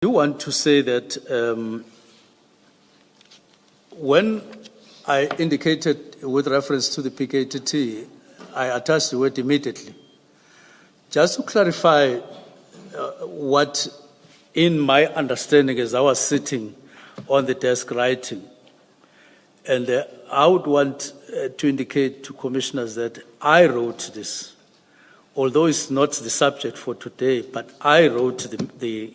I do want to say that when I indicated with reference to the PKTT, I attached the word immediately. Just to clarify what, in my understanding as I was sitting on the desk writing, and I would want to indicate to commissioners that I wrote this, although it's not the subject for today, but I wrote the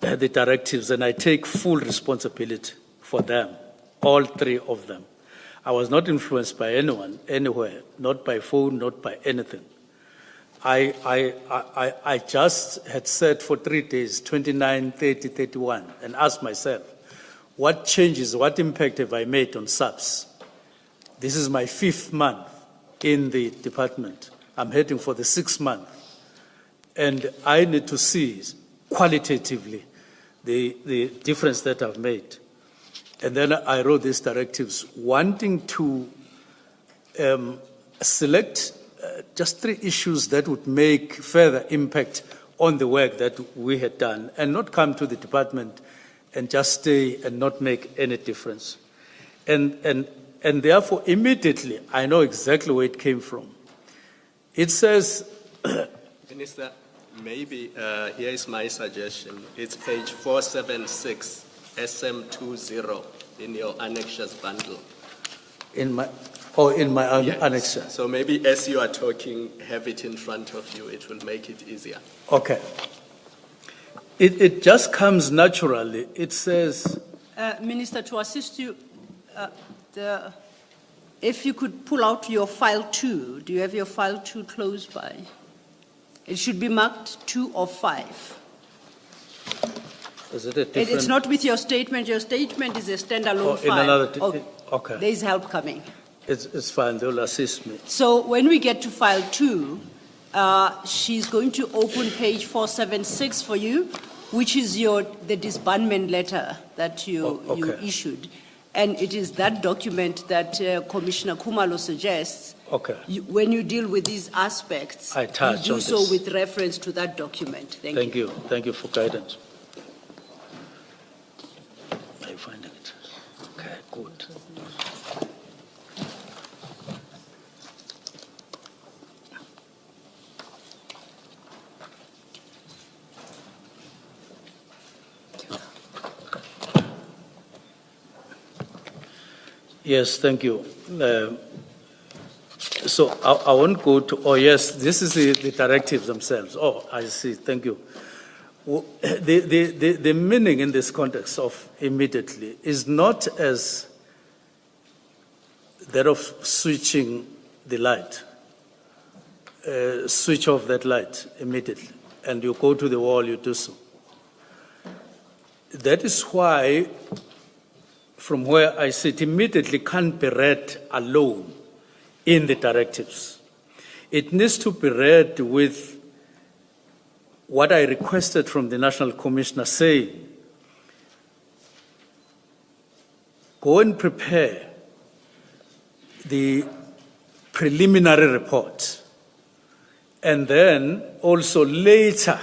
directives, and I take full responsibility for them, all three of them. I was not influenced by anyone, anywhere, not by phone, not by anything. I just had said for 3 days, 29, 30, 31, and asked myself, what changes, what impact have I made on subs? This is my 5th month in the department. I'm heading for the 6th month. And I need to see qualitatively the difference that I've made. And then I wrote these directives wanting to select just 3 issues that would make further impact on the work that we had done and not come to the department and just stay and not make any difference. And therefore, immediately, I know exactly where it came from. It says... Minister, maybe here is my suggestion. It's page 476, SM20 in your annexures bundle. In my Yes. annexure. So maybe as you are talking, have it in front of you. It will make it easier. Okay. It just comes naturally. It says... Minister, to assist you, if you could pull out your file 2, do you have your file 2 close by? It should be marked 2 of 5. Is it a different... It's not with your statement. Your statement is a standalone file. In another... Okay. There is help coming. It's fine. They'll assist me. So when we get to file 2, she's going to open page 476 for you, which is the disbandment letter that you issued. And it is that document that Commissioner Khumalo suggests. Okay. When you deal with these aspects, I touch you do on so this. with reference to that document. Thank you. Thank you for guidance. Are you finding it? Okay, good. Yes, thank you. So I won't go to, oh yes, this is the directives themselves. Oh, I see, thank you. The meaning in this context of immediately is not as that of switching the light, switch off that light immediately, and you go to the wall, you do so. That is why, from where I sit, immediately can't be read alone in the directives. It needs to be read with what I requested from the National Commissioner saying, go and prepare the preliminary report, and then also later,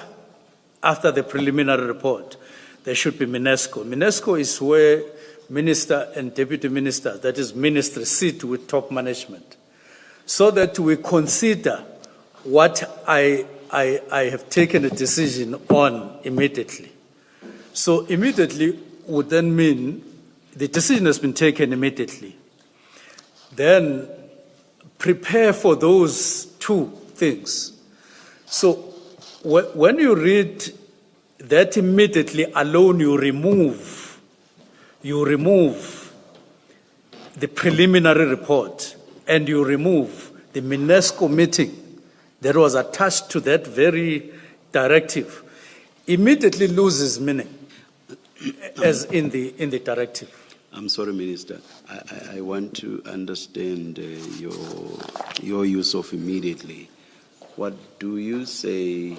after the preliminary report, there should be MINESCO. MINESCO is where Minister and Deputy Minister, that is ministry, sit with top management, so that we consider what I have taken a decision on immediately. So immediately would then mean the decision has been taken immediately. Then prepare for those 2 things. So when you read that immediately alone, you remove the preliminary report and you remove the MINESCO meeting that was attached to that very directive, immediately loses meaning as in the directive. I'm sorry, Minister. I want to understand your use of immediately. What do you say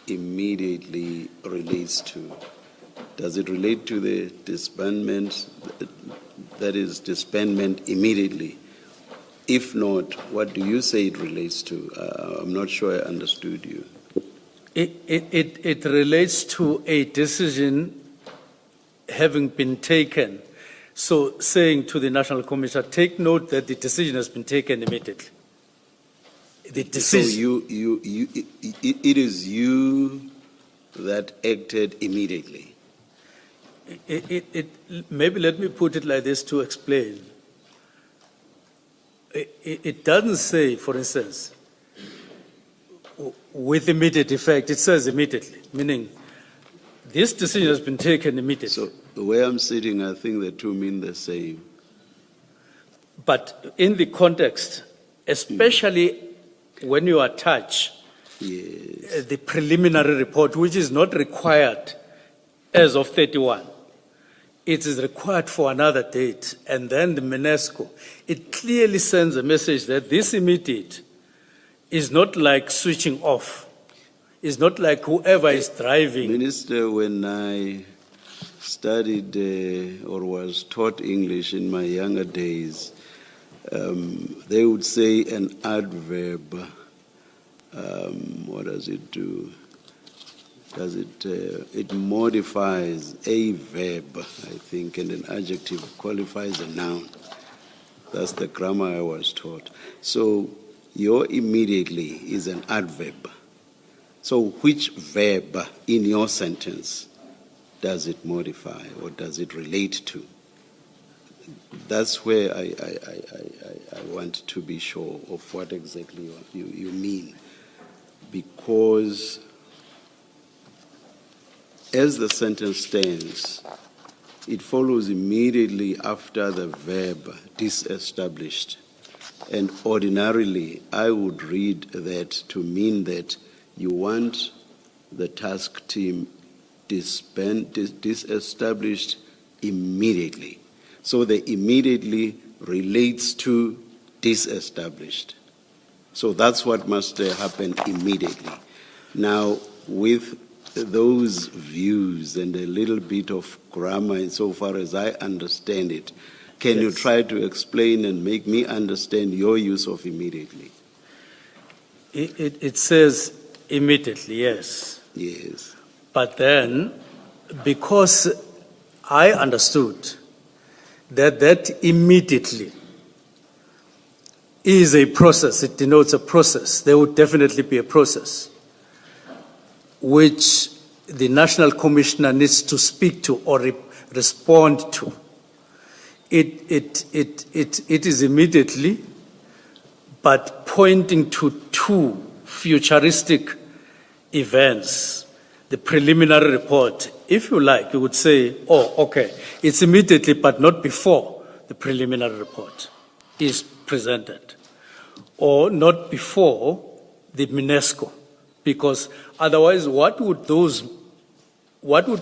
immediately relates to? Does it relate to the disbandment, that is disbandment immediately? If not, what do you say it relates to? I'm not sure I understood you. It relates to a decision having been taken. So saying to the National Commissioner, take note that the decision has been taken immediately. The decision. So it is you that acted immediately. Maybe let me put it like this to explain. It doesn't say, for instance, with immediate effect. It says immediately, meaning this decision has been taken immediately. So the way I'm sitting, I think the two mean the same. But in the context, especially when you attach the preliminary report, which is not required as of 31, it is required for another date, and then the UNESCO, it clearly sends a message that this immediate is not like switching off. It's not like whoever is driving. Minister, when I studied or was taught English in my younger days, they would say an adverb. What does it do? It modifies a verb, I think, and an adjective qualifies a noun. That's the grammar I was taught. So your immediately is an adverb. So which verb in your sentence does it modify or does it relate to? That's where I want to be sure of what exactly you mean. Because as the sentence stands, it follows immediately after the verb disestablished. And ordinarily, I would read that to mean that you want the task team disestablished immediately. So the immediately relates to disestablished. So that's what must happen immediately. Now, with those views and a little bit of grammar, insofar as I understand it, can you try to explain and make me understand your use of immediately? It says immediately, yes. Yes. But then, because I understood that immediately is a process, it denotes a process. There would definitely be a process which the National Commissioner needs to speak to or respond to. It is immediately, but pointing to two futuristic events. The preliminary report, if you like, you would say, oh, okay, it's immediately, but not before the preliminary report is presented, or not before the UNESCO, because otherwise, what would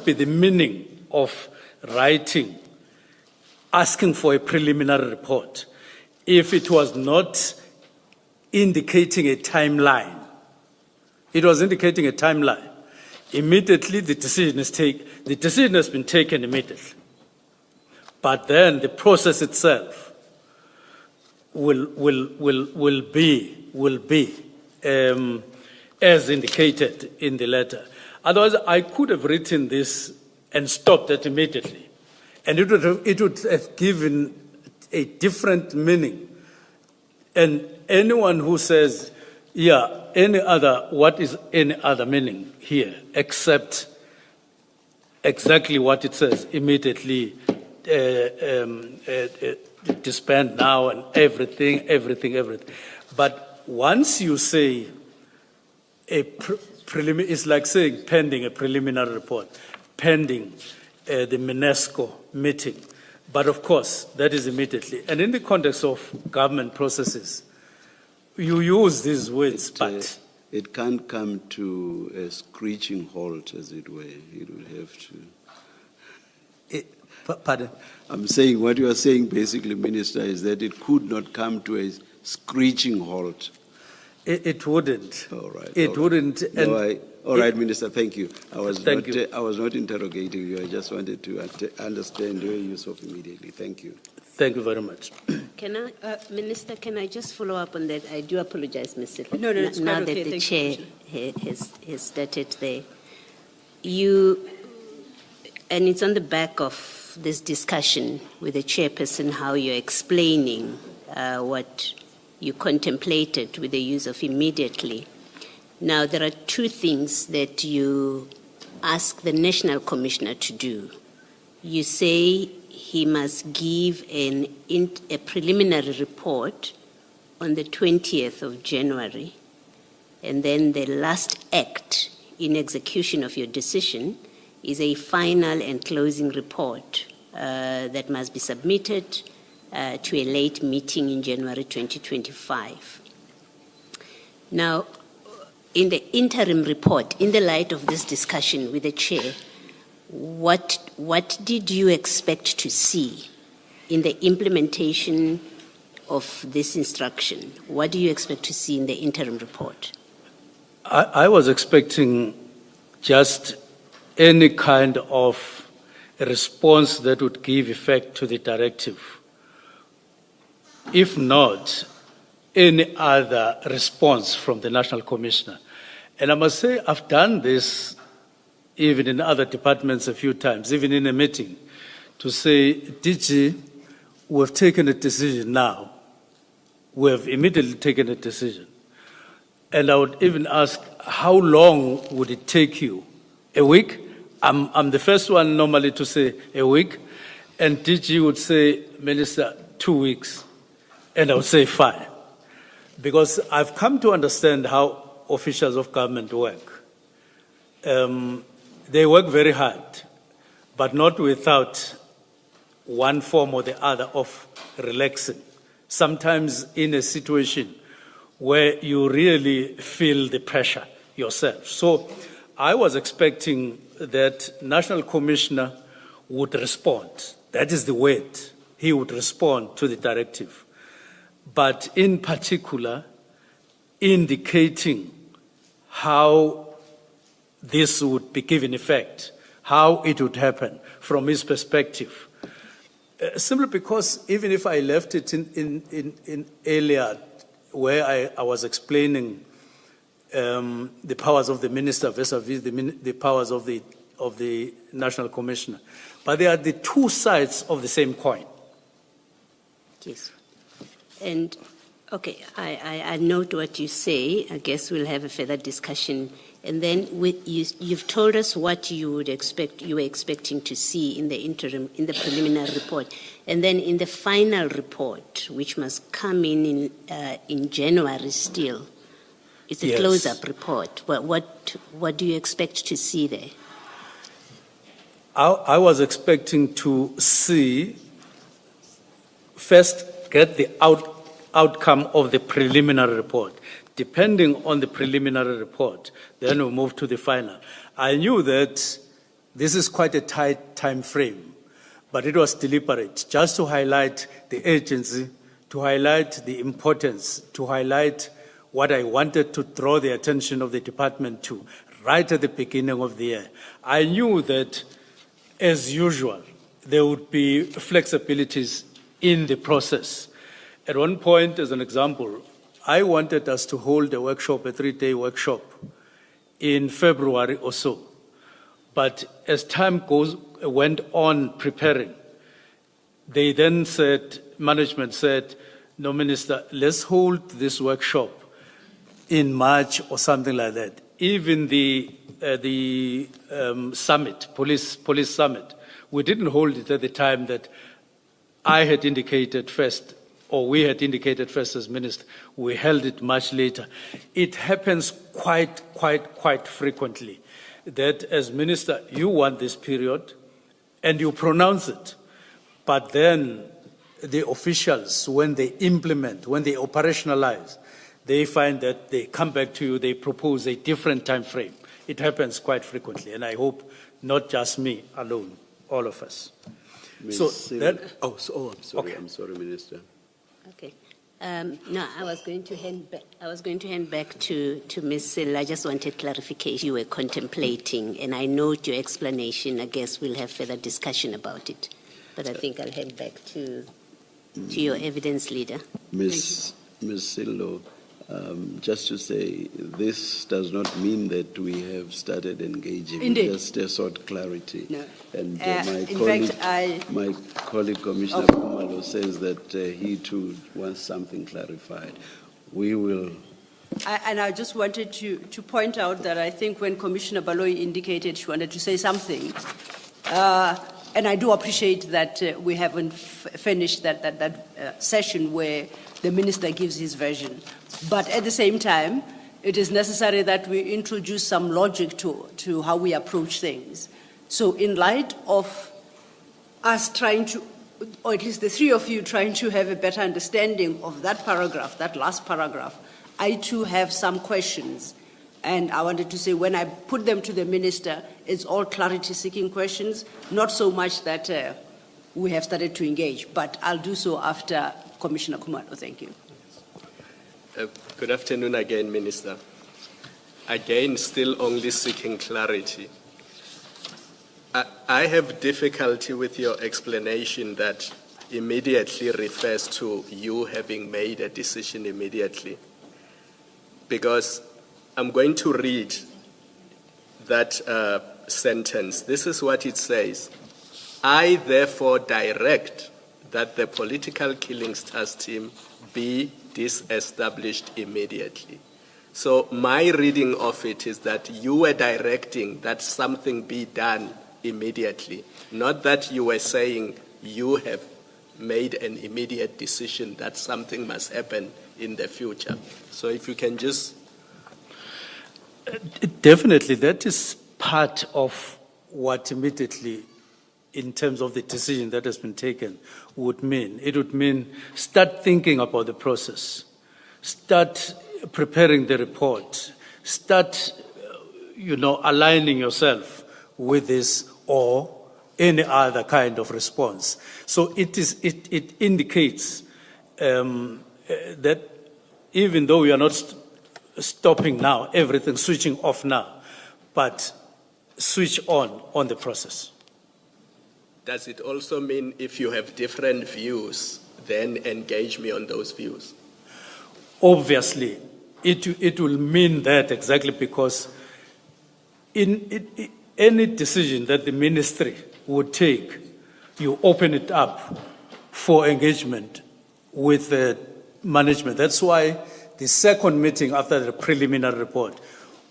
be the meaning of writing, asking for a preliminary report, if it was not indicating a timeline? It was indicating a timeline. Immediately, the decision has been taken immediately. But then the process itself will be as indicated in the letter. Otherwise, I could have written this and stopped it immediately, and it would have given a different meaning. And anyone who says, what is any other meaning here except exactly what it says, immediately disband now and everything. But once you say it's like saying pending a preliminary report, pending the UNESCO meeting. But of course, that is immediately. And in the context of government processes, you use these words, but it can't come to a screeching halt, as it were. It would have to. Pardon? I'm saying what you are saying, basically, Minister, is that it could not come to a screeching halt. It wouldn't. All right. It wouldn't. All right, Minister. Thank you. I was not interrogating you. I just wanted to understand your use of immediately. Thank you. Thank you very much. Minister, can I just follow up on that? I do apologize, Mr. No, it's now quite okay. that the Thank chair you. has started there. And it's on the back of this discussion with the chairperson, how you're explaining what you contemplated with the use of immediately. Now, there are two things that you ask the National Commissioner to do. You say he must give a preliminary report on the 20th of January, and then the last act in execution of your decision is a final and closing report that must be submitted to a late meeting in January 2025. Now, in the interim report, in the light of this discussion with the chair, what did you expect to see in the implementation of this instruction? What do you expect to see in the interim report? I was expecting just any kind of a response that would give effect to the directive. If not, any other response from the National Commissioner. And I must say, I've done this even in other departments a few times, even in a meeting, to say, DG, we've taken a decision now. We have immediately taken a decision. And I would even ask, how long would it take you? A week? I'm the first one normally to say a week. And DG would say, Minister, 2 weeks. And I would say fine. Because I've come to understand how officials of government work. They work very hard, but not without one form or the other of relaxing. Sometimes in a situation where you really feel the pressure yourself. So I was expecting that National Commissioner would respond. That is the word. He would respond to the directive. But in particular, indicating how this would be given effect, how it would happen from his perspective. Simply because even if I left it in earlier where I was explaining the powers of the minister vis-a-vis the powers of the National Commissioner, but they are the two sides of the same coin. Yes. And, okay, I note what you say. I guess we'll have a further discussion. And then you've told us what you would expect, you were expecting to see in the interim, in the preliminary report. And then in the final report, which must come in January still, it's a close-up report. What do you expect to see there? I was expecting to see, first, get the outcome of the preliminary report. Depending on the preliminary report, then we move to the final. I knew that this is quite a tight time frame, but it was deliberate, just to highlight the urgency, to highlight the importance, to highlight what I wanted to draw the attention of the department to right at the beginning of the year. I knew that, as usual, there would be flexibilities in the process. At one point, as an example, I wanted us to hold a workshop, a 3-day workshop, in February or so. But as time went on preparing, they then said, management said, no, Minister, let's hold this workshop in March or something like that. Even the summit, police summit, we didn't hold it at the time that I had indicated first, or we had indicated first as minister. We held it much later. It happens quite frequently that as minister, you want this period and you pronounce it. But then the officials, when they implement, when they operationalize, they find that they come back to you, they propose a different time frame. It happens quite frequently, and I hope not just me alone, all of us. So that, I'm sorry. Okay. I'm sorry, Minister. Okay. No, I was going to hand back to Ms. Sill. I just wanted clarification. You were contemplating, and I note your explanation. I guess we'll have further discussion about it. But I think I'll hand back to your evidence leader. Ms. Sillo, just to say, this does not mean that we have started engaging. Indeed. Just sought clarity. No. And my colleague, Commissioner Kumalo, says that he too wants something clarified. We will. And I just wanted to point out that I think when Commissioner Baloyi indicated she wanted to say something, and I do appreciate that we haven't finished that session where the minister gives his version. But at the same time, it is necessary that we introduce some logic to how we approach things. So in light of us trying to, or at least the three of you trying to have a better understanding of that paragraph, that last paragraph, I too have some questions. And I wanted to say, when I put them to the minister, it's all clarity-seeking questions, not so much that we have started to engage, but I'll do so after Commissioner Kumalo. Thank you. Good afternoon again, Minister. Again, still only seeking clarity. I have difficulty with your explanation that immediately refers to you having made a decision immediately. Because I'm going to read that sentence. This is what it says. I therefore direct that the political killings task team be disestablished immediately. So my reading of it is that you were directing that something be done immediately, not that you were saying you have made an immediate decision that something must happen in the future. So if you can just... Definitely, that is part of what immediately, in terms of the decision that has been taken, would mean. It would mean start thinking about the process, start preparing the report, start, aligning yourself with this or any other kind of response. So it indicates that even though we are not stopping now, everything switching off now, but switch on the process. Does it also mean if you have different views, then engage me on those views? Obviously, it will mean that exactly because in any decision that the ministry would take, you open it up for engagement with the management. That's why the second meeting after the preliminary report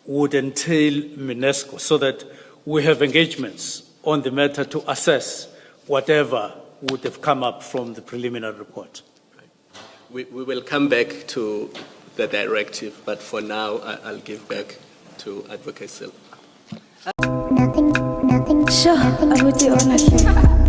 would entail UNESCO so that we have engagements on the matter to assess whatever would have come up from the preliminary report. We will come back to the directive, but for now, I'll give back to Advocate Silva. Nothing. Sure, I would do honestly.